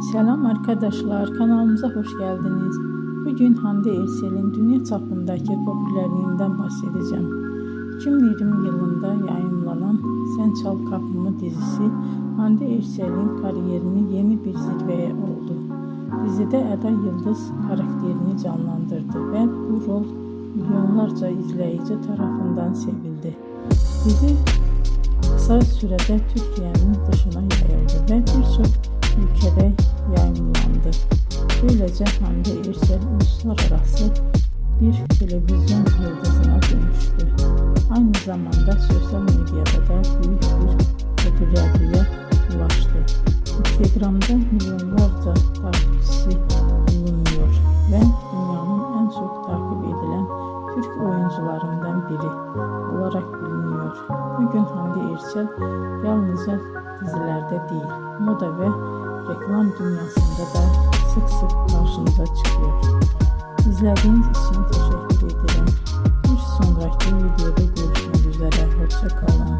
Selam arkadaşlar, kanalımıza hoş geldiniz. Bugün Hande Erçel'in dünya çapındaki popülerliğinden bahsedeceğim. 2020 yılında yayınlanan Sen Çal Kapımı dizisi Hande Erçel'in kariyerini yeni bir zirveye oldu. Dizide Eda Yıldız karakterini canlandırdı ve bu rol milyonlarca izleyici tarafından sevildi. Dizi kısa sürede Türkiye'nin dışına yayıldı ve birçok ülkede yayınlandı. Böylece Hande Erçel uluslararası bir televizyon yıldızına dönüştü. Aynı zamanda sosyal medyada da büyük bir popülerliğe ulaştı. Instagram'da milyonlarca takipçisi bulunuyor ve dünyanın en çok takip edilen Türk oyuncularından biri olarak biliniyor. Bugün Hande Erçel yalnızca dizilerde değil, moda ve reklam dünyasında da sık sık karşımıza çıkıyor. İzlediğiniz için teşekkür ederim. Bir sonraki videoda görüşmek üzere. Hoşça kalın.